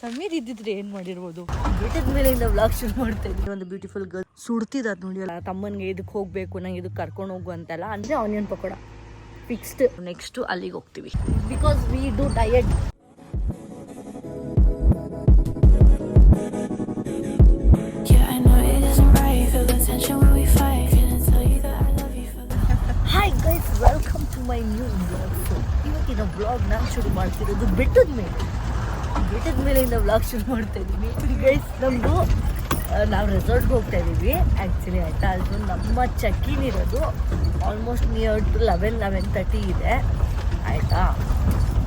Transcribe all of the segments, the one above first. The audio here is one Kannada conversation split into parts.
ಸಮೀರ್ ಇದ್ದಿದ್ರೆ ಏನ್ ಮಾಡಿರ್ಬೋದು. ಬೆಟ್ಟದ ಮೇಲೆಯಿಂದ ವ್ಲಾಗ್ ಶುರು ಮಾಡ್ತಾ ಇದ್ದೀನಿ. ಒಂದು ಬ್ಯೂಟಿಫುಲ್ ಗರ್ಲ್ ಸುಡ್ತಿದ ನೋಡಿ ಅಲ್ಲ, ತಮ್ಮನ್ಗೆ ಇದಕ್ಕೆ ಹೋಗ್ಬೇಕು, ನಂಗೆ ಇದಕ್ಕೆ ಕರ್ಕೊಂಡು ಹೋಗು ಅಂತೆಲ್ಲ ಅಂದ್ರೆ ಆನಿಯನ್ ಪಕೋಡ ಫಿಕ್ಸ್ಡ್. ನೆಕ್ಸ್ಟ್ ಅಲ್ಲಿಗೆ ಹೋಗ್ತೀವಿ because we do diet. Hi guys, welcome to my new blog. ಇವತ್ತಿನ ಬ್ಲಾಗ್ ನಾನು ಶುರು ಮಾಡ್ತಿರೋದು ಬೆಟ್ಟದ ಮೇಲೆಯಿಂದ ವ್ಲಾಗ್ ಶುರು ಮಾಡ್ತಾ ಇದ್ದೀನಿ ಗೈಸ್. ನಮ್ಮದು ನಾವು ರೆಸಾರ್ಟ್ಗೆ ಹೋಗ್ತಾ ಇದ್ದೀವಿ ಆ್ಯಕ್ಚುಲಿ, ಆಯಿತಾ. ಅದು ನಮ್ಮ ಚೆಕ್ಕಿನ್ ಆಲ್ಮೋಸ್ಟ್ ನಿಯರ್ ಟು 11-11:30 ಇದೆ, ಆಯಿತಾ.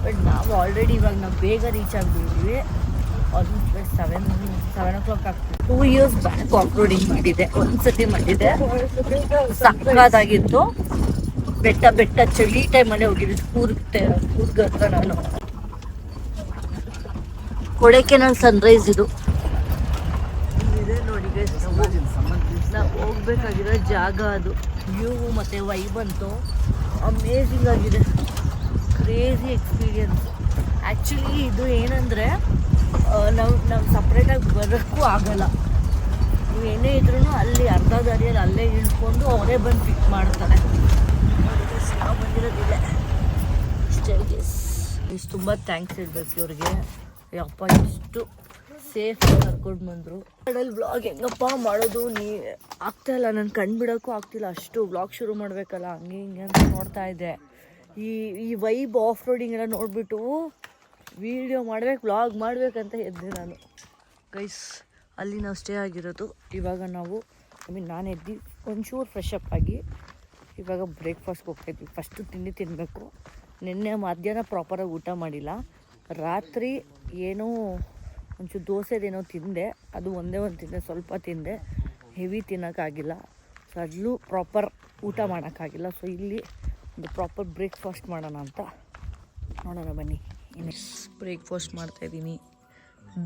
ಬಟ್ ನಾವು ಆಲ್ರೆಡಿ ಇವಾಗ ನಾವು ಬೇಗ ರೀಚ್ ಆಗಿದ್ದೀವಿ. ಆಲ್ಮೋಸ್ಟ್ 7 o'clock ಆಗ್ತದೆ. 2 years ಬ್ಯಾಕ್ ಆಫ್ ರೋಡಿಂಗ್ ಮಾಡಿದ್ದೆ, ಒಂದ್ಸತಿ ಮಾಡಿದ್ದೆ, ಸಕ್ಕದಾಗಿತ್ತು. ಬೆಟ್ಟ ಚಳಿ ಟೈಮಲ್ಲೇ ಹೋಗಿದ್ದು. ಕೂರ್ಗ ನಾನು ಕೊಡೈಕೆನಾಲ್ ಸನ್ರೈಸ್ ಇದು ಇದೆ ನೋಡಿ ಗೈಸ್. ನಾವು ಹೋಗ್ಬೇಕಾಗಿರೋ ಜಾಗ ಅದು. ವ್ಯೂ ಮತ್ತು ವೈಬ್ ಅಂತೂ ಅಮೇಝಿಂಗ್ ಆಗಿದೆ. Crazy experience actually. ಇದು ಏನಂದರೆ ನಾವು ಸಪ್ರೇಟಾಗಿ ಬರೋಕ್ಕೂ ಆಗಲ್ಲ. ನೀವು ಏನೇ ಇದ್ರೂ ಅಲ್ಲಿ ಅರ್ಧ ದಾರಿಯಲ್ಲಿ ಅಲ್ಲೇ ಇಳ್ಕೊಂಡು ಅವರೇ ಬಂದು ಪಿಕ್ ಮಾಡ್ತಾರೆ. ನಾವು ಬಂದಿರೋದಿಲ್ಲ ಇಷ್ಟು. ತುಂಬ ಥ್ಯಾಂಕ್ಸ್ ಇರಬೇಕು ಇವ್ರಿಗೆ. ಯಪ್ಪ ಎಷ್ಟು ಸೇಫ್ ಕರ್ಕೊಂಡು ಬಂದರು. ಕಡಲ್ಲಿ ವ್ಲಾಗ್ ಹೆಂಗಪ್ಪ ಮಾಡೋದು ಆಗ್ತಾಯಿಲ್ಲ, ನಾನು ಕಂಡುಬಿಡೋಕ್ಕೂ ಆಗ್ತಿಲ್ಲ. ಅಷ್ಟು ವ್ಲಾಗ್ ಶುರು ಮಾಡಬೇಕಲ್ಲ, ಹಂಗೆ ಹಿಂಗೆ ಅಂತ ನೋಡ್ತಾ ಇದ್ದೆ. ಈ ವೈಬ್ ಆಫ್ ರೋಡಿಂಗ್ ಎಲ್ಲ ನೋಡಿಬಿಟ್ಟು ವೀಡಿಯೋ ಮಾಡ್ಬೇಕು, ವ್ಲಾಗ್ ಮಾಡಬೇಕಂತ ಎದ್ದೆ ನಾನು ಗೈಸ್. ಅಲ್ಲಿ ನಾವು ಸ್ಟೇ ಆಗಿರೋದು. ಇವಾಗ ನಾವು ನಾನು ಎದ್ದು ಒಂಚೂರು ಫ್ರೆಶ್ ಅಪ್ ಆಗಿ ಇವಾಗ ಬ್ರೇಕ್ಫಾಸ್ಟ್ಗೆ ಹೋಗ್ತಾಯಿದ್ವಿ. ಫಸ್ಟು ತಿಂಡಿ ತಿನ್ನಬೇಕು. ನಿನ್ನೆ ಮಧ್ಯಾಹ್ನ ಪ್ರಾಪರಾಗಿ ಊಟ ಮಾಡಿಲ್ಲ. ರಾತ್ರಿ ಏನೋ ಒಂಚೂರು ದೋಸೆದೇನೋ ತಿಂದೆ, ಅದು ಒಂದೇ ಒಂದು ತಿಂದೆ, ಸ್ವಲ್ಪ ತಿಂದೆ, ಹೆವಿ ತಿನ್ನೋಕ್ಕಾಗಿಲ್ಲ. ಸೊ ಅಲ್ಲೂ ಪ್ರಾಪರ್ ಊಟ ಮಾಡೋಕ್ಕಾಗಿಲ್ಲ. ಸೊ ಇಲ್ಲಿ ಒಂದು ಪ್ರಾಪರ್ ಬ್ರೇಕ್ಫಾಸ್ಟ್ ಮಾಡೋಣ ಅಂತ ನೋಡೋಣ ಬನ್ನಿ. ಬ್ರೇಕ್ಫಾಸ್ಟ್ ಮಾಡ್ತಾಯಿದ್ದೀನಿ.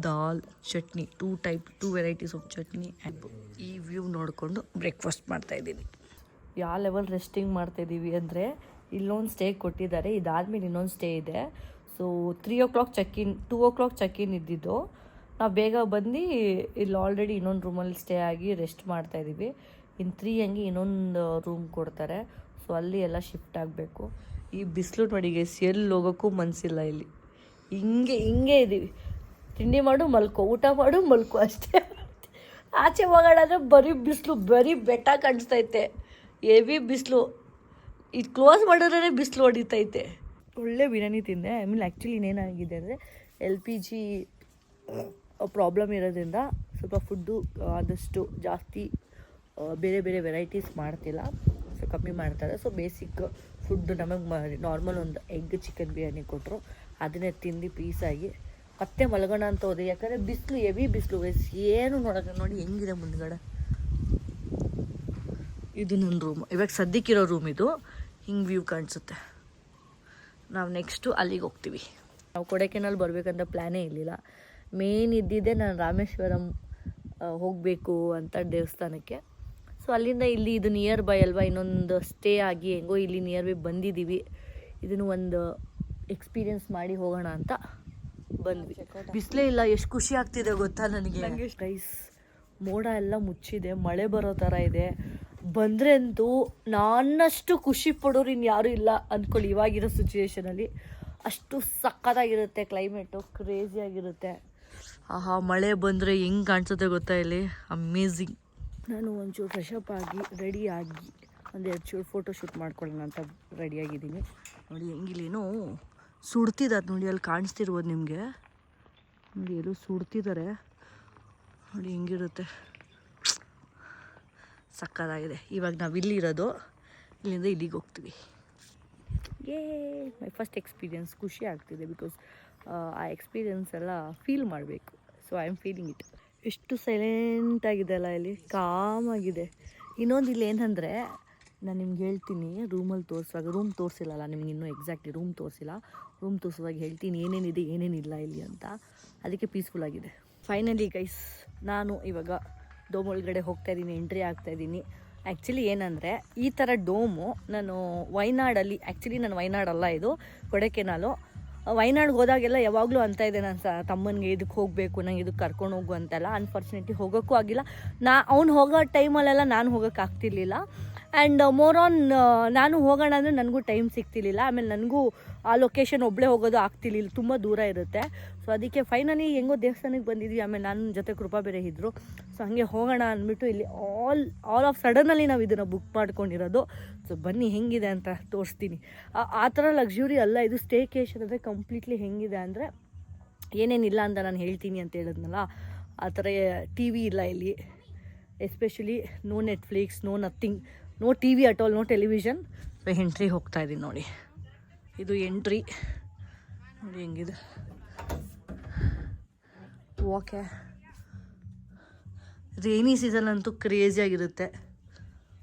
ದಾಲ್ ಚಟ್ನಿ, 2 ವೆರೈಟೀಸ್ ಆಫ್ ಚಟ್ನಿ. ಈ ವ್ಯೂ ನೋಡಿಕೊಂಡು ಬ್ರೇಕ್ಫಾಸ್ಟ್ ಮಾಡ್ತಾಯಿದ್ದೀನಿ. ಯಾವ ಲೆವೆಲ್ ರೆಸ್ಟಿಂಗ್ ಮಾಡ್ತಾಯಿದ್ದೀವಿ ಅಂದರೆ, ಇಲ್ಲೊಂದು ಸ್ಟೇ ಕೊಟ್ಟಿದ್ದಾರೆ, ಇದಾದಮೇಲೆ ಇನ್ನೊಂದು ಸ್ಟೇ ಇದೆ. So 3 o'clock check-in, 2 o'clock check-in ಇದ್ದಿದ್ದು. ನಾವು ಬೇಗ ಬಂದು ಇಲ್ಲಿ ಆಲ್ರೆಡಿ ಇನ್ನೊಂದು ರೂಮಲ್ಲಿ ಸ್ಟೇ ಆಗಿ ರೆಸ್ಟ್ ಮಾಡ್ತಾಯಿದ್ದೀವಿ. ಇನ್ನು 3 ಹಂಗೆ ಇನ್ನೊಂದು ರೂಮ್ ಕೊಡ್ತಾರೆ. ಸೊ ಅಲ್ಲಿ ಎಲ್ಲ ಶಿಫ್ಟ್ ಆಗಬೇಕು. ಈ ಬಿಸಿಲು ನೋಡಿ ಗೈಸ್, ಎಲ್ಲಿ ಹೋಗೋಕ್ಕೂ ಮನಸ್ಸಿಲ್ಲ. ಇಲ್ಲಿ ಹಿಂಗೆ ಇದ್ದೀವಿ. ತಿಂಡಿ ಮಾಡು ಮಲ್ಕೋ, ಊಟ ಮಾಡು ಮಲ್ಕೋ ಅಷ್ಟೇ. ಆಚೆ ಹೋಗೋಣ ಅಂದರೆ ಬರೀ ಬಿಸಿಲು, ಬರೀ ಬೆಟ್ಟ ಕಾಣಿಸ್ತೈತೆ, ಹೆವಿ ಬಿಸಿಲು. ಇದು ಕ್ಲೋಸ್ ಮಾಡಿದ್ರೆ ಬಿಸಿಲು ಹೊಡಿತೈತೆ. ಒಳ್ಳೆ ಬಿರಿಯಾನಿ ತಿಂದೆ. ಆಮೇಲೆ ಆ್ಯಕ್ಚುಲಿ ಇನ್ನೇನಾಗಿದೆ ಅಂದರೆ LPG ಪ್ರಾಬ್ಲಮ್ ಇರೋದ್ರಿಂದ ಸ್ವಲ್ಪ ಫುಡ್ಡು ಆದಷ್ಟು ಜಾಸ್ತಿ ಬೇರೆ ವೆರೈಟೀಸ್ ಮಾಡ್ತಿಲ್ಲ. ಸೊ ಕಮ್ಮಿ ಮಾಡ್ತಾರೆ. ಸೊ ಬೇಸಿಕ್ ಫುಡ್ಡು ನಮಗೆ ನಾರ್ಮಲ್ ಒಂದು ಎಗ್ ಚಿಕನ್ ಬಿರಿಯಾನಿ ಕೊಟ್ಟರು, ಅದನ್ನೇ ತಿಂದು ಪೀಸಾಗಿ ಮತ್ತೆ ಮಲಗೋಣ ಅಂತ ಹೋದೆ. ಯಾಕಂದರೆ ಬಿಸಿಲು, ಹೆವಿ ಬಿಸಿಲು ವಯಸ್ಸು, ಏನು ನೋಡೋಕೆ. ನೋಡಿ ಹೆಂಗಿದೆ ಮುಂದ್ಗಡೆ. ಇದು ನನ್ನ ರೂಮ್, ಇವಾಗ ಸದ್ಯಕ್ಕಿರೋ ರೂಮ್ ಇದು. ಹಿಂಗೆ ವ್ಯೂ ಕಾಣಿಸುತ್ತೆ. ನಾವು ನೆಕ್ಸ್ಟು ಅಲ್ಲಿಗೆ ಹೋಗ್ತೀವಿ. ನಾವು ಕೊಡೈಕೆನಾಲ್ ಬರಬೇಕಂತ ಪ್ಲ್ಯಾನೇ ಇರಲಿಲ್ಲ. ಮೇನ್ ಇದ್ದಿದ್ದೆ ನಾನು ರಾಮೇಶ್ವರಂ ಹೋಗಬೇಕು ಅಂತ ದೇವಸ್ಥಾನಕ್ಕೆ. ಸೊ ಅಲ್ಲಿಂದ ಇಲ್ಲಿ ಇದು ನಿಯರ್ ಬೈ ಅಲ್ವಾ, ಇನ್ನೊಂದು ಸ್ಟೇ ಆಗಿ ಹೆಂಗೋ ಇಲ್ಲಿ ನಿಯರ್ ಬೈ ಬಂದಿದ್ದೀವಿ. ಇದನ್ನು ಒಂದು ಎಕ್ಸ್ಪೀರಿಯೆನ್ಸ್ ಮಾಡಿ ಹೋಗೋಣ ಅಂತ ಬಂದ್ವಿ. ಬಿಸಿಲೇ ಇಲ್ಲ, ಎಷ್ಟು ಖುಷಿ ಆಗ್ತಿದೆ ಗೊತ್ತಾ ನನಗೆ ಗೈಸ್. ಮೋಡ ಎಲ್ಲ ಮುಚ್ಚಿದೆ, ಮಳೆ ಬರೋ ಥರ ಇದೆ. ಬಂದರೆ ಅಂತೂ ನನ್ನಷ್ಟು ಖುಷಿ ಪಡೋರು ಇನ್ಯಾರೂ ಇಲ್ಲ ಅಂದ್ಕೊಳ್ಳಿ. ಇವಾಗಿರೋ ಸಿಚುವೇಷನಲ್ಲಿ ಅಷ್ಟು ಸಕ್ಕತ್ತಾಗಿರುತ್ತೆ ಕ್ಲೈಮೇಟು, ಕ್ರೇಜಿಯಾಗಿರುತ್ತೆ. ಆಹಾ, ಮಳೆ ಬಂದರೆ ಹೆಂಗೆ ಕಾಣಿಸುತ್ತೆ ಗೊತ್ತಾ ಇಲ್ಲಿ, ಅಮೇಝಿಂಗ್. ನಾನು ಒಂಚೂರು ಫ್ರೆಶ್ ಅಪ್ ಆಗಿ ರೆಡಿಯಾಗಿ ಒಂದೆರಡು ಚೂರು ಫೋಟೋ ಶೂಟ್ ಮಾಡ್ಕೊಳ್ಳೋಣ ಅಂತ ರೆಡಿಯಾಗಿದ್ದೀನಿ. ನೋಡಿ ಹೆಂಗಿಲ್ಲೇನೋ ಸುಡ್ತಿದ್ದಾರೆ ನೋಡಿ, ಅಲ್ಲಿ ಕಾಣಿಸ್ತಿರ್ಬೋದು ನಿಮಗೆ. ನೋಡಿ ಎಲ್ಲೋ ಸುಡ್ತಿದ್ದಾರೆ ನೋಡಿ, ಹೆಂಗಿರುತ್ತೆ, ಸಕ್ಕತ್ತಾಗಿದೆ. ಇವಾಗ ನಾವು ಇಲ್ಲಿರೋದು, ಇಲ್ಲಿಂದ ಇಲ್ಲಿಗೆ ಹೋಗ್ತೀವಿ. My first experience. ಖುಷಿ ಆಗ್ತಿದೆ ಬಿಕಾಸ್ ಆ ಎಕ್ಸ್ಪೀರಿಯನ್ಸ್ ಎಲ್ಲ ಫೀಲ್ ಮಾಡಬೇಕು. So I am feeling it. ಎಷ್ಟು ಸೈಲೆಂಟಾಗಿದೆ ಅಲ್ಲ, ಇಲ್ಲಿ ಕಾಮಾಗಿದೆ. ಇನ್ನೊಂದು ಇಲ್ಲಿ ಏನಂದರೆ, ನಾನು ನಿಮ್ಗೆ ಹೇಳ್ತೀನಿ, ರೂಮಲ್ಲಿ ತೋರಿಸುವಾಗ, ರೂಮ್ ತೋರಿಸಿಲ್ಲಲ್ಲ ನಿಮ್ಗೆ, ಇನ್ನೂ ಎಕ್ಸಾಕ್ಟ್ಲಿ ರೂಮ್ ತೋರಿಸಿಲ್ಲ. ರೂಮ್ ತೋರಿಸುವಾಗ ಹೇಳ್ತೀನಿ ಏನೇನಿದೆ ಏನೇನಿಲ್ಲ ಇಲ್ಲಿ ಅಂತ. ಅದಕ್ಕೆ ಪೀಸ್ಫುಲ್ಲಾಗಿದೆ. ಫೈನಲಿ ಗೈಸ್, ನಾನು ಇವಾಗ ಡೋಮ್ ಒಳಗಡೆ ಹೋಗ್ತಾಯಿದ್ದೀನಿ, ಎಂಟ್ರಿ ಆಗ್ತಾಯಿದ್ದೀನಿ. ಆ್ಯಕ್ಚುಲಿ ಏನಂದರೆ, ಈ ಥರ ಡೋಮು ನಾನು ವಯನಾಡಲ್ಲಿ, ಆ್ಯಕ್ಚುಲಿ ನಾನು ವಯನಾಡಲ್ಲ, ಇದು ಕೊಡೈಕೆನಾಲು. ವಯನಾಡ್ಗೆ ಹೋದಾಗೆಲ್ಲ ಯಾವಾಗಲೂ ಅಂತ ಇದೆ ನನ್ನ ತಮ್ಮನಿಗೆ ಇದಕ್ಕೆ ಹೋಗಬೇಕು, ನಂಗೆ ಇದಕ್ಕೆ ಕರ್ಕೊಂಡು ಹೋಗು ಅಂತೆಲ್ಲ. ಅನ್ಫಾರ್ಚುನೇಟ್ಲಿ ಹೋಗೋಕ್ಕೂ ಆಗಿಲ್ಲ. ಅವ್ನು ಹೋಗೋ ಟೈಮಲ್ಲೆಲ್ಲ ನಾನು ಹೋಗೋಕ್ಕಾಗ್ತಿರ್ಲಿಲ್ಲ. ಆ್ಯಂಡ್ ಮೋರ್ ಆನ್ ನಾನು ಹೋಗೋಣ ಅಂದರೆ ನನಗೂ ಟೈಮ್ ಸಿಗ್ತಿರ್ಲಿಲ್ಲ. ಆಮೇಲೆ ನನಗೂ ಆ ಲೊಕೇಶನ್ ಒಬ್ಬಳೇ ಹೋಗೋದು ಆಗ್ತಿರ್ಲಿಲ್ಲ, ತುಂಬ ದೂರ ಇರುತ್ತೆ. ಸೊ ಅದಕ್ಕೆ ಫೈನಲಿ ಹೆಂಗೋ ದೇವಸ್ಥಾನಕ್ಕೆ ಬಂದಿದ್ವಿ. ಆಮೇಲೆ ನನ್ನ ಜೊತೆ ಕೃಪಾ ಬೇರೆ ಇದ್ದರು. ಸೊ ಹಾಗೆ ಹೋಗೋಣ ಅಂದ್ಬಿಟ್ಟು ಇಲ್ಲಿ ಆಲ್ ಆಫ್ ಸಡನ್ನಲ್ಲಿ ನಾವು ಇದನ್ನು ಬುಕ್ ಮಾಡ್ಕೊಂಡಿರೋದು. ಸೊ ಬನ್ನಿ ಹೆಂಗಿದೆ ಅಂತ ತೋರಿಸ್ತೀನಿ. ಆ ಥರ ಲಕ್ಸುರಿ ಅಲ್ಲ ಇದು, ಸ್ಟೇಕೇಶನ್ ಅಂದರೆ ಕಂಪ್ಲೀಟ್ಲಿ ಹೆಂಗಿದೆ ಅಂದರೆ ಏನೇನಿಲ್ಲ ಅಂತ ನಾನು ಹೇಳ್ತೀನಿ ಅಂತ ಹೇಳಿದ್ನಲ್ಲ, ಆ ಥರ ಟಿ ವಿ ಇಲ್ಲ ಇಲ್ಲಿ. Especially no Netflix, no nothing, no T V at all, no television. So entry ಹೋಗ್ತಾಯಿದ್ದೀನಿ ನೋಡಿ, ಇದು ಎಂಟ್ರಿ ನೋಡಿ ಹೆಂಗಿದೆ. ಓಕೆ, ರೇನಿ ಸೀಸನ್ ಅಂತೂ ಕ್ರೇಜಿಯಾಗಿರುತ್ತೆ.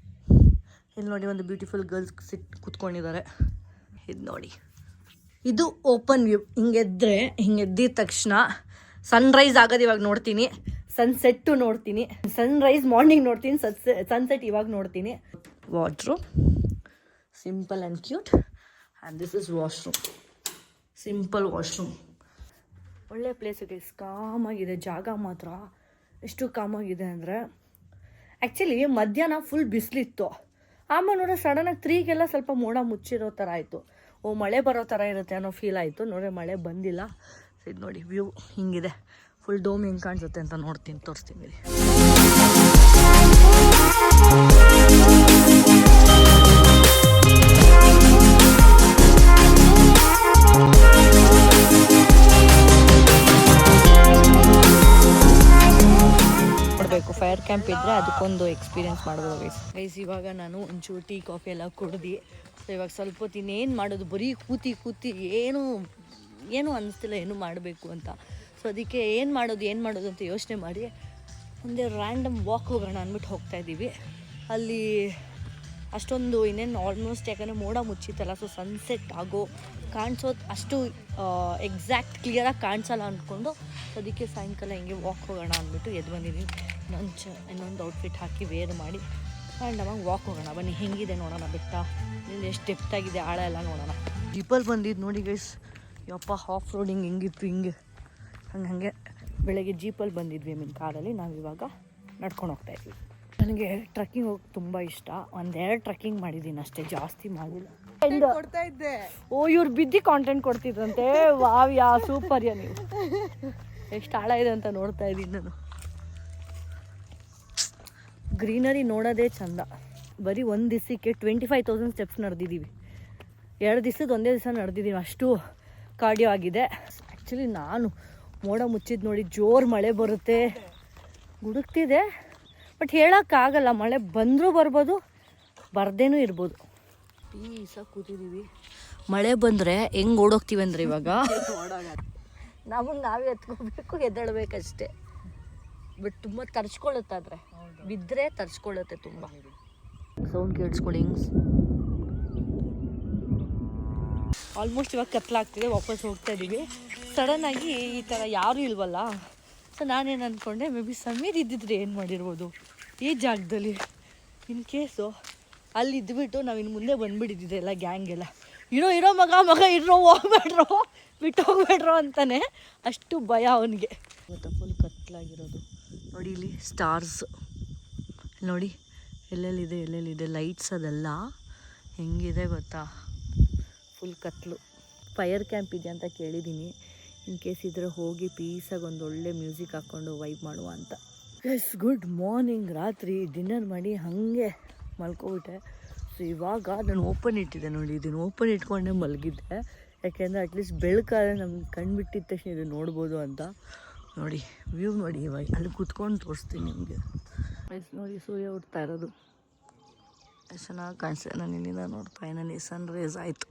ಇಲ್ಲಿ ನೋಡಿ ಒಂದು ಬ್ಯೂಟಿಫುಲ್ ಗರ್ಲ್ಸ್ ಕೂತ್ಕೊಂಡಿದ್ದಾರೆ. ಇದು ನೋಡಿ, ಇದು ಓಪನ್ ವ್ಯೂ. ಹಿಂಗೆದ್ದಿದ ತಕ್ಷಣ ಸನ್ರೈಸ್ ಆಗೋದು ಇವಾಗ ನೋಡ್ತೀನಿ, ಸನ್ಸೆಟ್ಟು ನೋಡ್ತೀನಿ. ಸನ್ರೈಸ್ ಮಾರ್ನಿಂಗ್ ನೋಡ್ತೀನಿ, ಸನ್ಸೆಟ್ ಇವಾಗ ನೋಡ್ತೀನಿ. Washroom simple and cute. And this is washroom, simple washroom. ಒಳ್ಳೆ ಪ್ಲೇಸ್ ಇದೆ, ಕಾಮಾಗಿದೆ ಜಾಗ ಮಾತ್ರ. ಎಷ್ಟು ಕಾಮಾಗಿದೆ ಅಂದರೆ ಆ್ಯಕ್ಚುಲಿ ಮಧ್ಯಾಹ್ನ ಫುಲ್ ಬಿಸಿಲಿತ್ತು. ಆಮೇಲೆ ನೋಡ್ರೆ ಸಡನ್ನಾಗಿ 3ಗೆಲ್ಲ ಸ್ವಲ್ಪ ಮೋಡ ಮುಚ್ಚಿರೋ ಥರ ಆಯಿತು. ಮಳೆ ಬರೋ ಥರ ಇರುತ್ತೆ ಅನ್ನೋ ಫೀಲ್ ಆಯಿತು. ನೋಡ್ರೆ ಮಳೆ ಬಂದಿಲ್ಲ. ಇದು ನೋಡಿ ವ್ಯೂ ಹಿಂಗಿದೆ, ಫುಲ್ ಡೋಮ್ ಹೆಂಗೆ ಕಾಣಿಸುತ್ತೆ ಅಂತ ತೋರಿಸ್ತೀನಿ. ನೋಡಬೇಕು, ಫೈರ್ ಕ್ಯಾಂಪ್ ಇದ್ದರೆ ಅದಕ್ಕೊಂದು ಎಕ್ಸ್ಪೀರಿಯೆನ್ಸ್ ಮಾಡ್ಬೋದು ಗೈಸ್. ಇವಾಗ ನಾನು ಒಂಚೂರು ಟೀ ಕಾಫಿ ಎಲ್ಲ ಕುಡ್ದು, ಸೊ ಇವಾಗ ಸ್ವಲ್ಪ ಹೊತ್ತು ಇನ್ನೇನು ಮಾಡೋದು, ಬರೀ ಕೂತಿ ಏನೂ ಅನ್ನಿಸ್ತಿಲ್ಲ ಏನು ಮಾಡಬೇಕು ಅಂತ. ಸೊ ಅದಕ್ಕೆ ಏನು ಮಾಡೋದು ಅಂತ ಯೋಚನೆ ಮಾಡಿ ಒಂದೇ ರ್ಯಾಂಡಮ್ ವಾಕ್ ಹೋಗೋಣ ಅಂದ್ಬಿಟ್ಟು ಹೋಗ್ತಾಯಿದ್ದೀವಿ. ಅಲ್ಲಿ ಅಷ್ಟೊಂದು ಇನ್ನೇನು ಆಲ್ಮೋಸ್ಟ್, ಯಾಕಂದರೆ ಮೋಡ ಮುಚ್ಚಿತ್ತಲ್ಲ, ಸೊ ಸನ್ಸೆಟ್ ಕಾಣಿಸೋದು ಅಷ್ಟು ಎಕ್ಸಾಕ್ಟ್ ಕ್ಲಿಯರಾಗಿ ಕಾಣಿಸಲ್ಲ ಅಂದ್ಕೊಂಡು, ಅದಕ್ಕೆ ಸಾಯಂಕಾಲ ಹಿಂಗೆ ವಾಕ್ ಹೋಗೋಣ ಅಂದ್ಬಿಟ್ಟು ಎದ್ದು ಬಂದಿದ್ದೀನಿ. ಇನ್ನೊಂದು ಔಟ್ಫಿಟ್ ಹಾಕಿ ವೇರ್ ಮಾಡಿ ಆ್ಯಂಡ್ ಅವಾಗ ವಾಕ್ ಹೋಗೋಣ. ಬನ್ನಿ ಹೆಂಗಿದೆ ನೋಡೋಣ, ಬೆಟ್ಟ ಇಲ್ಲಿ ಎಷ್ಟು ಡೆಪ್ತಾಗಿದೆ, ಆಳ ಎಲ್ಲ ನೋಡೋಣ. ಜೀಪಲ್ಲಿ ಬಂದಿದ್ದು ನೋಡಿ ಗೈಸ್, ಯಪ್ಪ ಆಫ್ ರೋಡಿಂಗ್ ಹೆಂಗಿತ್ತು, ಹಂಗೆ ಬೆಳಗ್ಗೆ ಜೀಪಲ್ಲಿ ಬಂದಿದ್ವಿ, ಕಾರಲ್ಲಿ. ನಾವಿವಾಗ ನಡ್ಕೊಂಡು ಹೋಗ್ತಾಯಿದ್ವಿ. ನನಗೆ ಟ್ರಕ್ಕಿಂಗ್ ಹೋಗಿ ತುಂಬ ಇಷ್ಟ. 1-2 ಟ್ರಕ್ಕಿಂಗ್ ಮಾಡಿದ್ದೀನಿ ಅಷ್ಟೇ, ಜಾಸ್ತಿ ಮಾಡಿಲ್ಲ. ಇವ್ರು ಬಿದ್ದು ಕಾಂಟೆಂಟ್ ಕೊಡ್ತಿದ್ರಂತೆ. ವಾವ್ಯಾ ಸೂಪರ್ ಯಾ, ನೀವು ಎಷ್ಟು ಆಳ ಇದೆ ಅಂತ ನೋಡ್ತಾ ಇದ್ದೀನಿ ನಾನು. ಗ್ರೀನರಿ ನೋಡೋದೇ ಚಂದ. ಬರೀ ಒಂದು ದಿವಸಕ್ಕೆ 25,000 ಸ್ಟೆಪ್ಸ್ ನಡೆದಿದ್ದೀವಿ. 2 ದಿವಸದ ಒಂದೇ ದಿವಸ ನಡೆದಿದ್ದೀವಿ, ಅಷ್ಟು ಕಾರ್ಡಿಯೋ ಆಗಿದೆ. ಆ್ಯಕ್ಚುಲಿ ನಾನು ಮೋಡ ಮುಚ್ಚಿದ್ದು ನೋಡಿ, ಜೋರು ಮಳೆ ಬರುತ್ತೆ ಗುಡುಕ್ತಿದೆ. ಬಟ್ ಹೇಳೋಕ್ಕಾಗಲ್ಲ, ಮಳೆ ಬಂದರೂ ಬರ್ಬೋದು, ಬರ್ದೇನೂ ಇರ್ಬೋದು. ಪೀಸಾಗಿ ಕೂತಿದ್ದೀವಿ. ಮಳೆ ಬಂದರೆ ಹೆಂಗೆ ಓಡೋಗ್ತೀವಿ ಅಂದರೆ ಇವಾಗ ನಾವೇ ಎತ್ಕೋಬೇಕು, ಎದ್ದೇಳಬೇಕಷ್ಟೇ. ಬಟ್ ತುಂಬ ತರ್ಚ್ಕೊಳ್ಳುತ್ತಾದ್ರೆ, ಬಿದ್ದರೆ ತರ್ಚ್ಕೊಳ್ಳುತ್ತೆ ತುಂಬ. ಸೌಂಡ್ ಕೇಳಿಸ್ಕೊಳ್ಳಿ ಹಿಂಗೆ. ಆಲ್ಮೋಸ್ಟ್ ಇವಾಗ ಕತ್ಲಾಗ್ತಿದೆ, ವಾಪಸ್ ಹೋಗ್ತಾ ಇದ್ದೀವಿ. ಸಡನ್ನಾಗಿ ಈ ಥರ ಯಾರೂ ಇಲ್ವಲ್ಲ, ಸೊ ನಾನೇನು ಅಂದ್ಕೊಂಡೆ, ಮೇ ಬಿ ಸಮೀರ್ ಇದ್ದಿದ್ರೆ ಏನು ಮಾಡಿರ್ಬೋದು ಈ ಜಾಗದಲ್ಲಿ. ಇನ್ ಕೇಸು ಅಲ್ಲಿ ಇದ್ದುಬಿಟ್ಟು ನಾವು ಇನ್ನು ಮುಂದೆ ಬಂದುಬಿಟ್ಟಿದ್ದಿದೆ ಎಲ್ಲ ಗ್ಯಾಂಗ್ ಎಲ್ಲ. ಇರೋ ಮಗ ಇರೋ, ಹೋಗ್ಬೇಡ್ರೋ, ಬಿಟ್ಟು ಹೋಗ್ಬೇಡ್ರೋ ಅಂತಾನೆ, ಅಷ್ಟು ಭಯ ಅವನಿಗೆ. ಗೊತ್ತಾ, ಫುಲ್ ಕತ್ಲಾಗಿರೋದು ನೋಡಿ. ಇಲ್ಲಿ ಸ್ಟಾರ್ಸ್ ನೋಡಿ, ಎಲ್ಲೆಲ್ಲಿದೆ ಲೈಟ್ಸ್, ಅದೆಲ್ಲ ಹೆಂಗಿದೆ ಗೊತ್ತಾ, ಫುಲ್ ಕತ್ಲು. ಫೈರ್ ಕ್ಯಾಂಪ್ ಇದೆ ಅಂತ ಕೇಳಿದ್ದೀನಿ. ಇನ್ ಕೇಸ್ ಇದ್ರೆ ಹೋಗಿ ಪೀಸಾಗಿ ಒಂದು ಒಳ್ಳೆ ಮ್ಯೂಸಿಕ್ ಹಾಕ್ಕೊಂಡು ವೈಬ್ ಮಾಡುವ ಅಂತ. Yes, good morning. ರಾತ್ರಿ ಡಿನ್ನರ್ ಮಾಡಿ ಹಾಗೆ ಮಲ್ಕೊಬಿಟ್ಟೆ. ಸೊ ಇವಾಗ ನಾನು ಓಪನ್ ಇಟ್ಟಿದ್ದೆ ನೋಡಿ, ಇದನ್ನು ಓಪನ್ ಇಟ್ಕೊಂಡೆ ಮಲಗಿದ್ದೆ. ಯಾಕೆಂದರೆ ಅಟ್ಲೀಸ್ಟ್ ಬೆಳಕಾದ್ರೆ ನಮ್ಗೆ ಕಣ್ಬಿಟ್ಟಿದ ತಕ್ಷಣ ಇದು ನೋಡ್ಬೋದು ಅಂತ. ನೋಡಿ ವ್ಯೂ ನೋಡಿ, ಇವಾಗ ಅಲ್ಲಿ ಕುತ್ಕೊಂಡು ತೋರಿಸ್ತೀನಿ ನಿಮಗೆ. ನೋಡಿ ಸೂರ್ಯ ಹುಡ್ತಾ ಇರೋದು ಎಷ್ಟು ಚೆನ್ನಾಗಿ ಕಾಣಿಸ್ತದೆ. ನಾನು ಇಲ್ಲಿಂದ ನೋಡ್ತಾ ಇದ್ದೀನಿ, ಸನ್ರೈಸ್ ಆಯಿತು.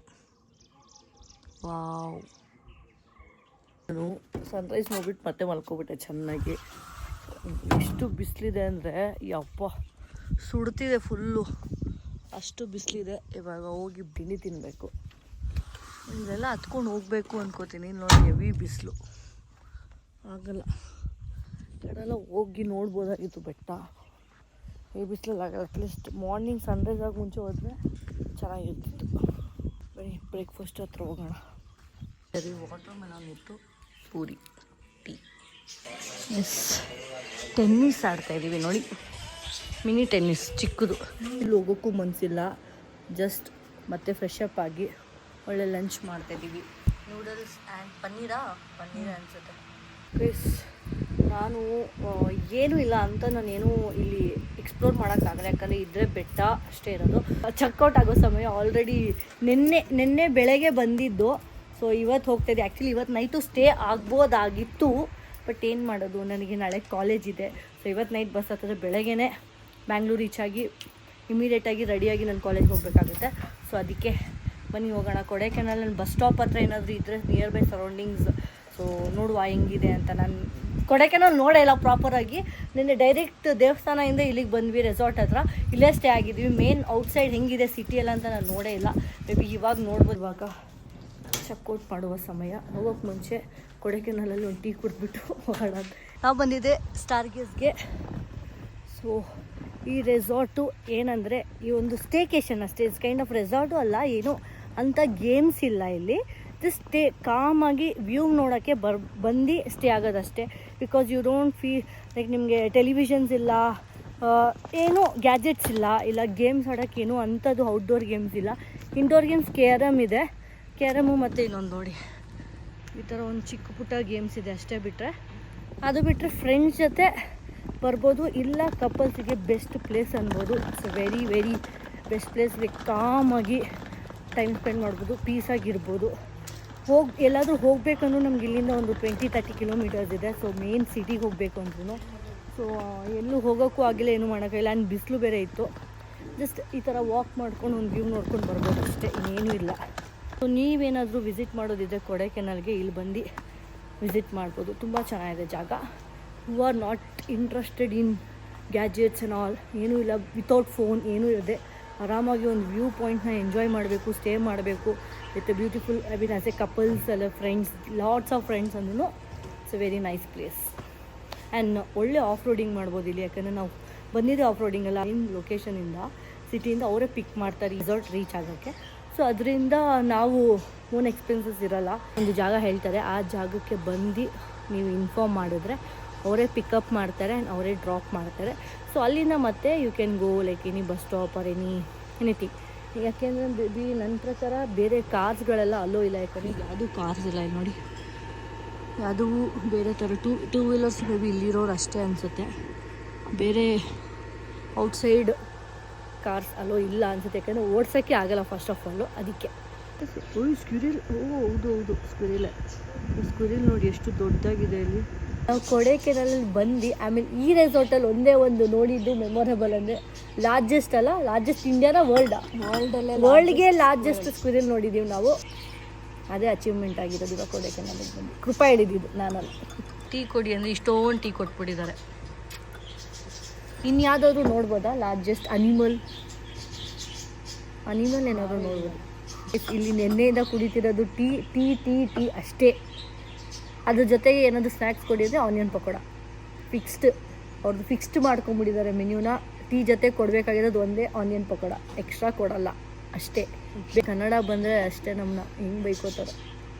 ವಾವ್, ನಾನು ಸನ್ರೈಸ್ ನೋಡ್ಬಿಟ್ಟು ಮತ್ತೆ ಮಲ್ಕೊಬಿಟ್ಟೆ ಚೆನ್ನಾಗಿ. ಎಷ್ಟು ಬಿಸಿಲಿದೆ ಅಂದರೆ ಯಪ್ಪ, ಸುಡ್ತಿದೆ ಫುಲ್ಲು, ಅಷ್ಟು ಬಿಸಿಲಿದೆ. ಇವಾಗ ಹೋಗಿ ತಿಂಡಿ ತಿನ್ನಬೇಕು. ಇದೆಲ್ಲ ಹತ್ಕೊಂಡು ಹೋಗಬೇಕು ಅಂದ್ಕೋತೀನಿ. ನೋಡಿ ಹೆವಿ ಬಿಸಿಲು, ಆಗಲ್ಲ. ಕಡೆಲ್ಲ ಹೋಗಿ ನೋಡ್ಬೋದಾಗಿತ್ತು ಬೆಟ್ಟ. ಈ ಬಿಸಿಲಲ್ಲಿ ಆಗಲ್ಲ. ಅಟ್ಲೀಸ್ಟ್ ಮಾರ್ನಿಂಗ್ ಸನ್ರೈಸ್ ಆಗಿ ಮುಂಚೆ ಹೋದರೆ ಚೆನ್ನಾಗಿರ್ತಿತ್ತು. ಬರೀ ಬ್ರೇಕ್ಫಾಸ್ಟ್ ಹತ್ರ ಹೋಗೋಣ. ಸರಿ, ವಾಟರ್ ಮೆಲನ್ ಇತ್ತು, ಪೂರಿ, ಟೀ. ಎಸ್, ಟೆನ್ನಿಸ್ ಆಡ್ತಾ ಇದ್ದೀವಿ ನೋಡಿ, ಮಿನಿ ಟೆನ್ನಿಸ್ ಚಿಕ್ಕದು. ಇಲ್ಲಿ ಹೋಗೋಕ್ಕೂ ಮನಸ್ಸಿಲ್ಲ, ಜಸ್ಟ್ ಮತ್ತೆ ಫ್ರೆಶ್ ಅಪ್ ಆಗಿ ಒಳ್ಳೆ ಲಂಚ್ ಮಾಡ್ತಾಯಿದ್ದೀವಿ. ನೂಡಲ್ಸ್ ಆ್ಯಂಡ್ ಪನ್ನೀರ ಅನಿಸುತ್ತೆ. ಎಸ್, ನಾನು ಏನೂ ಇಲ್ಲ ಅಂತ ನಾನೇನು ಇಲ್ಲಿ ಎಕ್ಸ್ಪ್ಲೋರ್ ಮಾಡೋಕ್ಕಾಗಲ್ಲ, ಯಾಕಂದರೆ ಇದ್ರೆ ಬೆಟ್ಟ ಅಷ್ಟೇ ಇರೋದು. ಚೆಕ್ಔಟ್ ಆಗೋ ಸಮಯ ಆಲ್ರೆಡಿ ನಿನ್ನೆ ಬೆಳಗ್ಗೆ ಬಂದಿದ್ದು. ಸೊ ಇವತ್ತು ಹೋಗ್ತಾಯಿದ್ದೆ. ಆ್ಯಕ್ಚುಲಿ ಇವತ್ತು ನೈಟು ಸ್ಟೇ ಆಗ್ಬೋದಾಗಿತ್ತು, ಬಟ್ ಏನು ಮಾಡೋದು, ನನಗೆ ನಾಳೆ ಕಾಲೇಜ್ ಇದೆ. ಸೊ ಇವತ್ತು ನೈಟ್ ಬಸ್ ಹತ್ತಿದ್ರೆ ಬೆಳಗ್ಗೆನೇ ಬ್ಯಾಂಗ್ಳೂರು ರೀಚ್ ಆಗಿ ಇಮಿಡಿಯೇಟಾಗಿ ರೆಡಿಯಾಗಿ ನಾನು ಕಾಲೇಜ್ಗೆ ಹೋಗಬೇಕಾಗುತ್ತೆ. ಸೊ ಅದಕ್ಕೆ ಬನ್ನಿ ಹೋಗೋಣ. ಕೊಡೈಕೆನಾಲ್ ಬಸ್ ಸ್ಟಾಪ್ ಹತ್ರ ಏನಾದರೂ ಇದ್ದರೆ ನಿಯರ್ ಬೈ ಸರೌಂಡಿಂಗ್ಸ್, ಸೊ ನೋಡುವ ಹೆಂಗಿದೆ ಅಂತ. ನಾನು ಕೊಡೈಕೆನಾಲ್ ನೋಡೇ ಇಲ್ಲ ಪ್ರಾಪರಾಗಿ. ನಿನ್ನೆ ಡೈರೆಕ್ಟ್ ದೇವಸ್ಥಾನದಿಂದ ಇಲ್ಲಿಗೆ ಬಂದ್ವಿ, ರೆಸಾರ್ಟ್ ಹತ್ರ. ಇಲ್ಲೇ ಸ್ಟೇ ಆಗಿದ್ವಿ. ಮೇನ್ ಔಟ್ಸೈಡ್ ಹೆಂಗಿದೆ ಸಿಟಿಯಲ್ಲ ಅಂತ ನಾನು ನೋಡೇ ಇಲ್ಲ. ಮೇ ಬಿ ಇವಾಗ ನೋಡ್ಬೋದು. ಇವಾಗ ಚೆಕ್ಔಟ್ ಮಾಡುವ ಸಮಯ. ಹೋಗೋಕ್ಕೆ ಮುಂಚೆ ಕೊಡೈಕೆನಾಲಲ್ಲಿ ಒಂದು ಟೀ ಕುಡಿದ್ಬಿಟ್ಟು ಹೋಗೋಣ. ನಾವು ಬಂದಿದ್ದೆ ಸ್ಟಾರ್ಗೇಸ್ಗೆ. ಸೊ ಈ ರೆಸಾರ್ಟು ಏನಂದರೆ ಈ ಒಂದು ಸ್ಟೇಕೇಶನ್ ಅಷ್ಟೇ. ಇಟ್ಸ್ ಕೈಂಡ್ ಆಫ್ ರೆಸಾರ್ಟು ಅಲ್ಲ, ಏನು ಅಂಥ ಗೇಮ್ಸ್ ಇಲ್ಲ ಇಲ್ಲಿ. ಜಸ್ಟ್ ಸ್ಟೇ ಕಾಮಾಗಿ ವ್ಯೂ ನೋಡೋಕ್ಕೆ ಬಂದು ಸ್ಟೇ ಆಗೋದಷ್ಟೇ. Because you don't feel like ನಿಮಗೆ ಟೆಲಿವಿಷನ್ಸ್ ಇಲ್ಲ, ಏನೂ ಗ್ಯಾಜೆಟ್ಸ್ ಇಲ್ಲ ಗೇಮ್ಸ್ ಆಡೋಕ್ಕೇನು ಅಂಥದ್ದು ಔಟ್ಡೋರ್ ಗೇಮ್ಸ್ ಇಲ್ಲ. ಇಂಡೋರ್ ಗೇಮ್ಸ್ KRM ಇದೆ, KRM ಮತ್ತು ಇನ್ನೊಂದು ನೋಡಿ ಈ ಥರ ಒಂದು ಚಿಕ್ಕ ಪುಟ್ಟ ಗೇಮ್ಸ್ ಇದೆ ಅಷ್ಟೇ. ಅದು ಬಿಟ್ಟರೆ ಫ್ರೆಂಡ್ಸ್ ಜೊತೆ ಬರ್ಬೋದು, ಇಲ್ಲ ಕಪಲ್ಸಿಗೆ ಬೆಸ್ಟ್ ಪ್ಲೇಸ್ ಅನ್ಬೋದು. It's very very best place. ಕಾಮಾಗಿ ಟೈಮ್ ಸ್ಪೆಂಡ್ ಮಾಡ್ಬೋದು, ಪೀಸಾಗಿರ್ಬೋದು. ಎಲ್ಲಾದರೂ ಹೋಗಬೇಕಂದ್ರೂ ನಮ್ಗೆ ಇಲ್ಲಿಂದ ಒಂದು 20-30 ಕಿಲೋಮೀಟರ್ಸ್ ಇದೆ. ಸೊ ಮೇನ್ ಸಿಟಿಗೆ ಹೋಗಬೇಕು ಅಂದ್ರೂ ಸೊ ಎಲ್ಲೂ ಹೋಗೋಕ್ಕೂ ಆಗಿಲ್ಲ, ಏನೂ ಮಾಡೋಕ್ಕಾಗಿಲ್ಲ. ಆ್ಯಂಡ್ ಬಿಸಿಲು ಬೇರೆ ಇತ್ತು. ಜಸ್ಟ್ ಈ ಥರ ವಾಕ್ ಮಾಡ್ಕೊಂಡು ಒಂದು ವ್ಯೂ ನೋಡ್ಕೊಂಡು ಬರ್ಬೋದು ಅಷ್ಟೇ, ಇನ್ನೇನೂ ಇಲ್ಲ. ಸೊ ನೀವೇನಾದರೂ ವಿಸಿಟ್ ಮಾಡೋದಿದ್ದರೆ ಕೊಡೈಕೆನಾಲ್ಗೆ ಇಲ್ಲಿ ಬಂದು ವಿಸಿಟ್ ಮಾಡ್ಬೋದು. ತುಂಬ ಚೆನ್ನಾಗಿದೆ ಜಾಗ. Who are not interested in gadgets and all, ಏನೂ ಇಲ್ಲ. ವಿತೌಟ್ ಫೋನ್ ಏನೂ ಇರದೆ ಆರಾಮಾಗಿ ಒಂದು ವ್ಯೂ ಪಾಯಿಂಟ್ನ ಎಂಜಾಯ್ ಮಾಡಬೇಕು, ಸ್ಟೇ ಮಾಡಬೇಕು with beautiful. I mean as A couples ಅಲ್ಲ, ಫ್ರೆಂಡ್ಸ್, ಲಾಟ್ಸ್ ಆಫ್ ಫ್ರೆಂಡ್ಸ್ ಅಂದ್ರೂ it's A very nice place. And ಒಳ್ಳೆ ಆಫ್ ರೋಡಿಂಗ್ ಮಾಡ್ಬೋದು ಇಲ್ಲಿ, ಯಾಕಂದರೆ ನಾವು ಬಂದಿದ್ದೆ ಆಫ್ ರೋಡಿಂಗ್ ಎಲ್ಲ. ಇನ್ ಲೊಕೇಶನಿಂದ ಸಿಟಿಯಿಂದ ಅವರೇ ಪಿಕ್ ಮಾಡ್ತಾರೆ ರಿಸಾರ್ಟ್ ರೀಚ್ ಆಗೋಕ್ಕೆ. ಸೊ ಅದರಿಂದ ನಾವು ಓನ್ ಎಕ್ಸ್ಪೆನ್ಸಸ್ ಇರೋಲ್ಲ. ಒಂದು ಜಾಗ ಹೇಳ್ತಾರೆ, ಆ ಜಾಗಕ್ಕೆ ಬಂದು ನೀವು ಇನ್ಫಾರ್ಮ್ ಮಾಡಿದ್ರೆ ಅವರೇ ಪಿಕಪ್ ಮಾಡ್ತಾರೆ ಆ್ಯಂಡ್ ಅವರೇ ಡ್ರಾಪ್ ಮಾಡ್ತಾರೆ. ಸೊ ಅಲ್ಲಿಂದ ಮತ್ತೆ you can go like any bus stop or anything. ಯಾಕೆಂದರೆ ನನ್ನ ಪ್ರಕಾರ ಬೇರೆ ಕಾರ್ಸ್ಗಳೆಲ್ಲ ಅಲ್ಲೋ ಇಲ್ಲ, ಯಾಕಂದರೆ ಯಾವುದೂ ಕಾರ್ಸ್ ಇಲ್ಲ ಇಲ್ಲಿ ನೋಡಿ. ಯಾವುದೂ ಬೇರೆ ಥರ ಟೂ ವೀಲರ್ಸ್ ಮೇ ಬಿ ಇಲ್ಲಿರೋರು ಅಷ್ಟೇ ಅನಿಸುತ್ತೆ. ಬೇರೆ ಔಟ್ಸೈಡ್ ಕಾರ್ಸ್ ಅಲ್ಲೋ ಇಲ್ಲ ಅನಿಸುತ್ತೆ, ಯಾಕಂದರೆ ಓಡ್ಸೋಕ್ಕೆ ಆಗಲ್ಲ ಫಸ್ಟ್ ಆಫ್ ಆಲು. ಅದಕ್ಕೆ ಸ್ಕ್ವಿರಿಲ್, ಹೌದು ಸ್ಕ್ವಿರಿಲ್ ನೋಡಿ ಎಷ್ಟು ದೊಡ್ಡದಾಗಿದೆ ಇಲ್ಲಿ. ನಾವು ಕೊಡೈಕೆನಾಲಲ್ಲಿ ಬಂದು ಆಮೇಲೆ ಈ ರೆಸಾರ್ಟಲ್ಲಿ ಒಂದೇ ಒಂದು ನೋಡಿದ್ದು ಮೆಮೊರೇಬಲ್ ಅಂದರೆ ಲಾರ್ಜೆಸ್ಟ್ ಇಂಡಿಯಾನ ವರ್ಲ್ಡ್ಗೆ ಲಾರ್ಜೆಸ್ಟ್ ಸ್ಕ್ವಿರಿಲ್ ನೋಡಿದ್ದೀವಿ ನಾವು. ಅದೇ ಅಚೀವ್ಮೆಂಟ್ ಆಗಿರೋದು ಇವಾಗ ಕೊಡೈಕೆನಾಲಿಗೆ ಬಂದು. ಕೃಪಾ ಹಿಡಿದಿದ್ದು ನಾನಲ್ಲ. ಟೀ ಕೊಡಿ ಅಂದರೆ ಇಷ್ಟೊಂದು ಟೀ ಕೊಟ್ಬಿಟ್ಟಿದ್ದಾರೆ. ಇನ್ಯಾವುದಾದ್ರು ನೋಡ್ಬೋದಾ? ಲಾರ್ಜೆಸ್ಟ್ ಅನಿಮಲ್ ಏನಾದರೂ ನೋಡ್ಬೋದು. ಇಲ್ಲಿ ನೆನ್ನೆಯಿಂದ ಕುಡಿತಿರೋದು ಟೀ ಅಷ್ಟೇ. ಅದ್ರ ಜೊತೆಗೆ ಏನಾದರೂ ಸ್ನ್ಯಾಕ್ಸ್ ಕೊಡಿದರೆ ಆನಿಯನ್ ಪಕೋಡ ಅವ್ರದ್ದು ಫಿಕ್ಸ್ಡ್ ಮಾಡ್ಕೊಂಬಿಟ್ಟಿದ್ದಾರೆ ಮೆನ್ಯೂನ. ಟೀ ಜೊತೆ ಕೊಡಬೇಕಾಗಿರೋದು ಒಂದೇ ಆನಿಯನ್ ಪಕೋಡ, ಎಕ್ಸ್ಟ್ರಾ ಕೊಡಲ್ಲ ಅಷ್ಟೇ. ಕನ್ನಡ ಬಂದರೆ ಅಷ್ಟೇ ನಮ್ಮನ್ನ ಹೆಂಗೆ ಬೈಕೋತಾರೆ.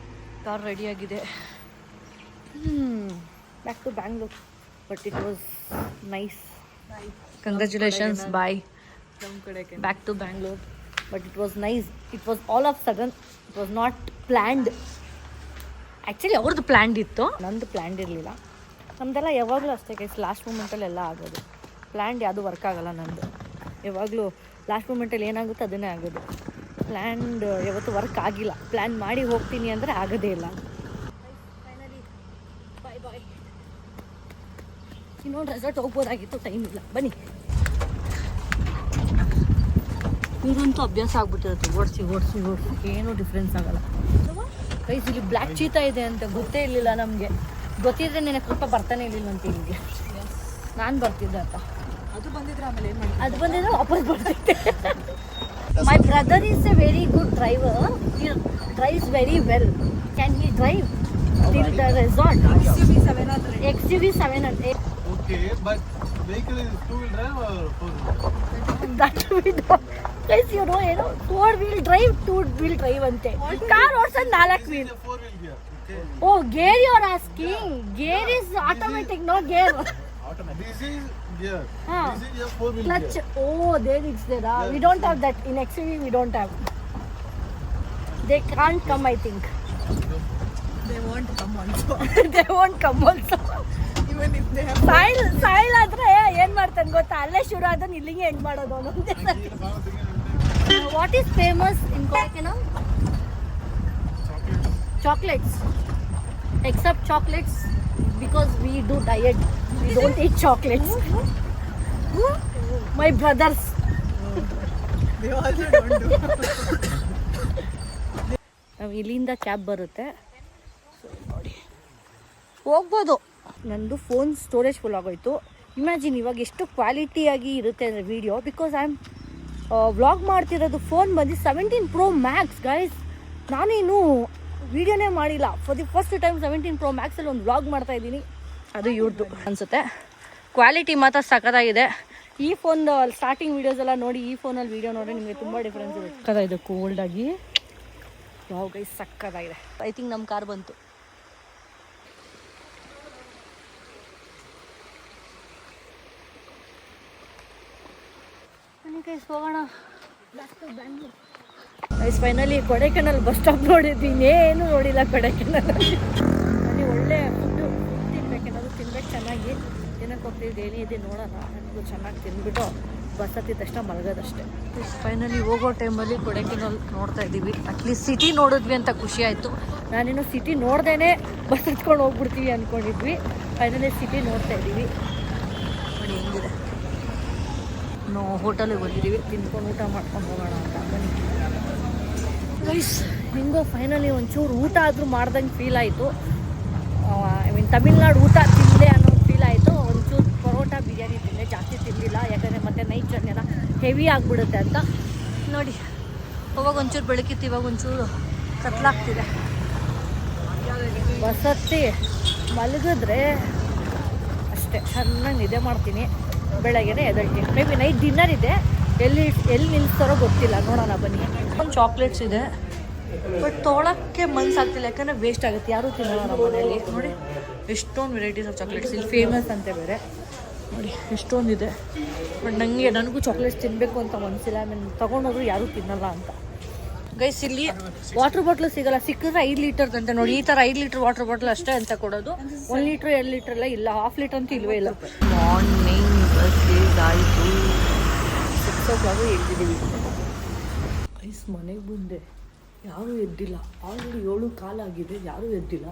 ಕಾರ್ ರೆಡಿಯಾಗಿದೆ. Back to Bangalore, but it was nice. Congratulations, boy. Back to Bangalore, but it was nice. It was all of sudden, it was not planned. Actually ಅವ್ರದ್ದು ಪ್ಲ್ಯಾಂಡ್ ಇತ್ತು, ನಂದು ಪ್ಲ್ಯಾಂಡ್ ಇರಲಿಲ್ಲ. ನಮ್ಮದೆಲ್ಲ ಯಾವಾಗಲೂ ಅಷ್ಟೇ ಗೈಸ್, ಲಾಸ್ಟ್ ಮೂಮೆಂಟಲ್ಲೆಲ್ಲ ಆಗೋದು. ಪ್ಲ್ಯಾಂಡ್ ಯಾವುದು ವರ್ಕ್ ಆಗೋಲ್ಲ ನಂದು. ಯಾವಾಗಲೂ ಲಾಸ್ಟ್ ಮೂಮೆಂಟಲ್ಲಿ ಏನಾಗುತ್ತೆ ಅದನ್ನೇ ಆಗೋದು. ಪ್ಲ್ಯಾಂಡ್ ಯಾವತ್ತೂ ವರ್ಕ್ ಆಗಿಲ್ಲ. ಪ್ಲ್ಯಾನ್ ಮಾಡಿ ಹೋಗ್ತೀನಿ ಅಂದರೆ ಆಗೋದೇ ಇಲ್ಲ. ಫೈನಲಿ ಬಾಯ್. ಇನ್ನೊಂದು ರೆಸಾರ್ಟ್ ಹೋಗ್ಬೋದಾಗಿತ್ತು, ಟೈಮ್ ಇಲ್ಲ. ಬನ್ನಿ. ಇದಂತೂ ಅಭ್ಯಾಸ ಆಗ್ಬಿಟ್ಟಿರುತ್ತೆ, ಓಡಿಸಿ ಏನೂ ಡಿಫ್ರೆನ್ಸ್ ಆಗಲ್ಲ. ಗೈಸ್ ಇಲ್ಲಿ ಬ್ಲ್ಯಾಕ್ ಚೀತಾ ಇದೆ ಅಂತ ಗೊತ್ತೇ ಇರಲಿಲ್ಲ ನಮಗೆ. ಗೊತ್ತಿದ್ರೆ ನೆನೆ ಕೃಪ ಬರ್ತಾನೆ ಇರಲಿಲ್ಲ ಅಂತ ಇಲ್ಲಿಗೆ. ನಾನು ಬರ್ತಿದ್ದೆ ಅಂತ. ಅದು ಬಂದಿದ್ರೆ ಆಮೇಲೆ ಏನು ಮಾಡಿ, ಅದು ಬಂದಿದ್ರೆ ವಾಪಸ್ ಬರ್ತಿದ್ದೆ. My brother is A very good driver. He drives very well. Can he drive till the resort? XUV 700. Okay, but vehicle is 2-wheel drive or 4-wheel? That we don't. Guys ಏನೋ 4-wheel drive 2-wheel drive ಅಂತೆ. ಕಾರ್ ಓಡಿಸೋದು 4 wheel. Oh gear you are asking. Gear is automatic, no gear. This is gear. Ah. This is your 4-wheel Clutch. gear. Oh, there it's there. We don't have that in XUV. We don't have. They can't come, I think. They won't come also. They won't come also. Even if they have. Soil ಆದ್ರೆ ಏನ್ ಮಾಡ್ತಾನೆ ಗೊತ್ತಾ, ಅಲ್ಲೇ ಶುರು ಆದ್ರೆ ಇಲ್ಲಿಗೆ ಎಂಡ್ ಮಾಡೋದು ಅವನು. What is famous in Kodaikanal? Chocolates. Except chocolates, because we do diet, we don't eat chocolates. My brothers. They also don't do. ನಾವು ಇಲ್ಲಿಂದ ಕ್ಯಾಬ್ ಬರುತ್ತೆ, ಸೊ ನೋಡಿ ಹೋಗ್ಬೋದು. ನಂದು ಫೋನ್ ಸ್ಟೋರೇಜ್ ಫುಲ್ ಆಗೋಯ್ತು. ಇಮ್ಯಾಜಿನ್ ಇವಾಗ ಎಷ್ಟು ಕ್ವಾಲಿಟಿಯಾಗಿ ಇರುತ್ತೆ ಅಂದರೆ video, because I am vlog ಮಾಡ್ತಿರೋದು ಫೋನ್ ಬಂದು 17 Pro Max ಗೈಸ್. ನಾನೇನು ವೀಡಿಯೋನೇ ಮಾಡಿಲ್ಲ. For the first time 17 Pro Maxಲ್ಲಿ ಒಂದು ವ್ಲಾಗ್ ಮಾಡ್ತಾ ಇದ್ದೀನಿ. ಅದು ಇವ್ರದ್ದು ಅನಿಸುತ್ತೆ. ಕ್ವಾಲಿಟಿ ಮಾತ್ರ ಸಖತ್ತಾಗಿದೆ. ಈ ಫೋನ್ ಸ್ಟಾರ್ಟಿಂಗ್ ವೀಡಿಯೋಸ್ ಎಲ್ಲ ನೋಡಿ, ಈ ಫೋನಲ್ಲಿ ವೀಡಿಯೋ ನೋಡಿ ನಿಮಗೆ ತುಂಬ ಡಿಫ್ರೆನ್ಸ್ ಇದೆ. ಸಕ್ಕತ್ತಾಗಿದೆ, ಕೋಲ್ಡಾಗಿ. ವಾವ್ ಗೈಸ್ ಸಕ್ಕತ್ತಾಗಿದೆ. ಐ ಥಿಂಕ್ ನಮ್ಮ ಕಾರ್ ಬಂತು. ಗೈಸ್ ಹೋಗೋಣ. Guys finally Kodaikanal bus stop ನೋಡಿದ್ದೀನಿ, ಏನು ನೋಡಿಲ್ಲ ಕೊಡೈಕೆನಾಲಲ್ಲಿ. ನನಗೆ ಒಳ್ಳೆ ಫುಡ್ಡು ತಿನ್ಬೇಕೇನಾದ್ರು ತಿನ್ಬೇಕು ಚೆನ್ನಾಗಿ. ಏನಕ್ಕೆ ಹೋಗ್ತಿದ್ದು ಏನೇ ಇದೆ ನೋಡೋಣ. ನನಗೂ ಚೆನ್ನಾಗಿ ತಿಂದ್ಬಿಟ್ಟು ಬಸ್ ಹತ್ತಿದ ತಕ್ಷಣ ಮಲಗೋದಷ್ಟೇ. ಫೈನಲಿ ಹೋಗೋ ಟೈಮಲ್ಲಿ ಕೊಡೈಕೆನಾಲ್ ನೋಡ್ತಾ ಇದ್ದೀವಿ. ಅಟ್ಲೀಸ್ಟ್ ಸಿಟಿ ನೋಡಿದ್ವಿ ಅಂತ ಖುಷಿ ಆಯಿತು. ನಾನೇನು ಸಿಟಿ ನೋಡ್ದೇ ಬಸ್ ಹತ್ಕೊಂಡು ಹೋಗ್ಬಿಡ್ತೀವಿ ಅಂದ್ಕೊಂಡಿದ್ವಿ. ಫೈನಲಿ ಸಿಟಿ ನೋಡ್ತಾ ಇದ್ದೀವಿ. ನೋಡಿ ಹೆಂಗಿದೆ. ನಾವು ಹೋಟೆಲಿಗೆ ಬಂದಿದ್ದೀವಿ, ತಿನ್ಕೊಂಡು ಊಟ ಮಾಡ್ಕೊಂಡು ಹೋಗೋಣ ಅಂತ. ಬನ್ನಿ ಗೈಸ್, ಹೆಂಗೋ ಫೈನಲಿ ಒಂಚೂರು ಊಟ ಆದರೂ ಮಾಡ್ದಂಗೆ ಫೀಲ್ ಆಯಿತು. ಐ ಮೀನ್ ತಮಿಳ್ನಾಡು ಊಟ ತಿಂದೆ ಅನ್ನೋ ಫೀಲ್ ಆಯಿತು. ಒಂಚೂರು ಪರೋಟ ಬಿರಿಯಾನಿ ತಿಂದೆ, ಜಾಸ್ತಿ ತಿಂದಿಲ್ಲ. ಯಾಕಂದರೆ ಮತ್ತೆ ನೈಟ್ ಜರ್ನಿ ಎಲ್ಲ ಹೆವಿ ಆಗಿಬಿಡುತ್ತೆ ಅಂತ. ನೋಡಿ ಅವಾಗ ಒಂಚೂರು ಬೆಳಕಿತ್ತು, ಇವಾಗ ಒಂಚೂರು ಕತ್ಲಾಗ್ತಿದೆ. ಬಸ್ ಹತ್ತಿ ಮಲಗಿದ್ರೆ ಅಷ್ಟೇ ಚೆನ್ನಾಗಿ ನಿದ್ದೆ ಮಾಡ್ತೀನಿ. ಬೆಳಗ್ಗೆನೇ ಎದ್ದೇಳ್ತೀನಿ. ಮೇ ಬಿ ನೈಟ್ ಡಿನ್ನರ್ ಇದೆ, ಎಲ್ಲಿ ನಿಲ್ಲಿಸ್ತಾರೋ ಗೊತ್ತಿಲ್ಲ, ನೋಡೋಣ ಬನ್ನಿ. ಒಂದು ಚಾಕ್ಲೇಟ್ಸ್ ಇದೆ, ಬಟ್ ತೊಗೊಳಕ್ಕೆ ಮನ್ಸಾಗ್ತಿಲ್ಲ, ಯಾಕಂದರೆ ವೇಸ್ಟ್ ಆಗುತ್ತೆ. ಯಾರೂ ತಿನ್ನೋಣ ನಮ್ಮ ಮನೆಯಲ್ಲಿ. ನೋಡಿ ಎಷ್ಟೊಂದು ವೆರೈಟೀಸ್ ಆಫ್ ಚಾಕ್ಲೇಟ್ಸ್ ಇಲ್ಲಿ ಫೇಮಸ್ ಅಂತೆ ಬೇರೆ. ನೋಡಿ ಎಷ್ಟೊಂದಿದೆ, ಬಟ್ ನನಗೂ ಚಾಕ್ಲೇಟ್ಸ್ ತಿನ್ನಬೇಕು ಅಂತ ಮನಸ್ಸಿಲ್ಲ. ಆಮೇಲೆ ತೊಗೊಂಡೋದ್ರು ಯಾರೂ ತಿನ್ನಲ್ಲ ಅಂತ. ಗೈಸ್ ಇಲ್ಲಿ ವಾಟರ್ ಬಾಟ್ಲು ಸಿಗಲ್ಲ, ಸಿಕ್ಕಿದ್ರೆ 5 ಲೀಟರ್ದಂತೆ. ನೋಡಿ ಈ ಥರ 5 ಲೀಟರ್ ವಾಟರ್ ಬಾಟ್ಲ್ ಅಷ್ಟೇ ಅಂತ ಕೊಡೋದು. 1 ಲೀಟ್ರ್ 2 ಲೀಟ್ರ್ ಎಲ್ಲ ಇಲ್ಲ, 1/2 ಲೀಟರ್ ಅಂತೂ ಇಲ್ಲವೇ ಇಲ್ಲ. ಮಾರ್ನಿಂಗ್ ಬಸ್ ಆಯಿತು, 6 o'clock ಎದ್ದಿದ್ದೀವಿ. ಗೈಸ್ ಮನೆಗೆ ಬಂದೆ, ಯಾರೂ ಎದ್ದಿಲ್ಲ. ಆಲ್ರೆಡಿ 7 ಆಗಿದೆ, ಯಾರೂ ಎದ್ದಿಲ್ಲ.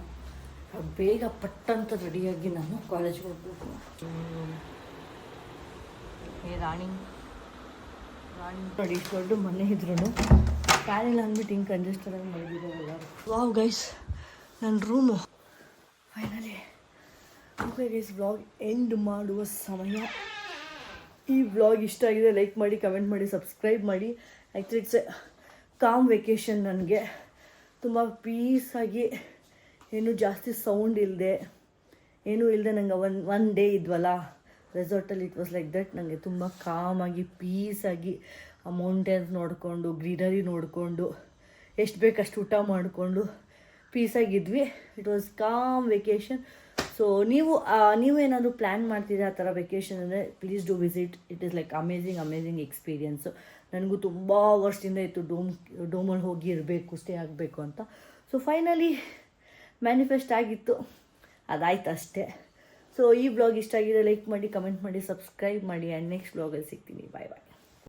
ಬೇಗ ಪಟ್ಟಂತ ರೆಡಿಯಾಗಿ ನಾನು ಕಾಲೇಜ್ಗೆ ಹೋಗ್ಬೇಕು. ರಾಣಿ ನೋಡಿ ದೊಡ್ಡ ಮನೆ ಇದ್ರೂ ಫ್ಯಾನಿಲ್ಲ ಅಂದ್ಬಿಟ್ಟು ಹಿಂಗೆ ಕಂಜೆಸ್ಟರಾಗಿ ಮಲಗಿದ್ದಾರೆ ಎಲ್ಲರೂ. ವಾವ್ ಗೈಸ್ ನನ್ನ room finally. Okay guys, vlog end ಮಾಡುವ ಸಮಯ. ಈ ವ್ಲಾಗ್ ಇಷ್ಟ ಆಗಿದೆ ಲೈಕ್ ಮಾಡಿ, ಕಮೆಂಟ್ ಮಾಡಿ, ಸಬ್ಸ್ಕ್ರೈಬ್ ಮಾಡಿ. Actually it's A com vacation. ನನಗೆ ತುಂಬ ಪೀಸಾಗಿ, ಏನು ಜಾಸ್ತಿ ಸೌಂಡ್ ಇಲ್ಲದೆ, ಏನೂ ಇಲ್ಲದೆ ನಂಗೆ ಒನ್ ಡೇ ಇದ್ವಲ್ಲ ರೆಸಾರ್ಟಲ್ಲಿ, ಇಟ್ ವಾಸ್ ಲೈಕ್ ದಟ್. ನನಗೆ ತುಂಬ ಕಾಮಾಗಿ ಪೀಸಾಗಿ ಆ ಮೌಂಟೇನ್ಸ್ ನೋಡಿಕೊಂಡು, ಗ್ರೀನರಿ ನೋಡಿಕೊಂಡು, ಎಷ್ಟು ಬೇಕಷ್ಟು ಊಟ ಮಾಡಿಕೊಂಡು ಪೀಸಾಗಿದ್ವಿ. It was calm vacation. So ನೀವು ಏನಾದರೂ ಪ್ಲ್ಯಾನ್ ಮಾಡ್ತಿದ್ರೆ ಆ ಥರ ವೆಕೇಷನ್ ಅಂದರೆ please do visit. It is like amazing experience. ನನಗೂ ತುಂಬ ವರ್ಷದಿಂದ ಇತ್ತು ಡೋಮಲ್ಲಿ ಹೋಗಿ ಇರಬೇಕು, ಸ್ಟೇ ಆಗಬೇಕು ಅಂತ. ಸೊ ಫೈನಲಿ ಮ್ಯಾನಿಫೆಸ್ಟ್ ಆಗಿತ್ತು, ಅದಾಯ್ತು ಅಷ್ಟೇ. ಸೊ ಈ ಬ್ಲಾಗ್ ಇಷ್ಟ ಆಗಿದೆ ಲೈಕ್ ಮಾಡಿ, ಕಮೆಂಟ್ ಮಾಡಿ, ಸಬ್ಸ್ಕ್ರೈಬ್ ಮಾಡಿ. ಆ್ಯಂಡ್ ನೆಕ್ಸ್ಟ್ ಬ್ಲಾಗಲ್ಲಿ ಸಿಗ್ತೀನಿ. ಬಾಯ್ ಬಾಯ್.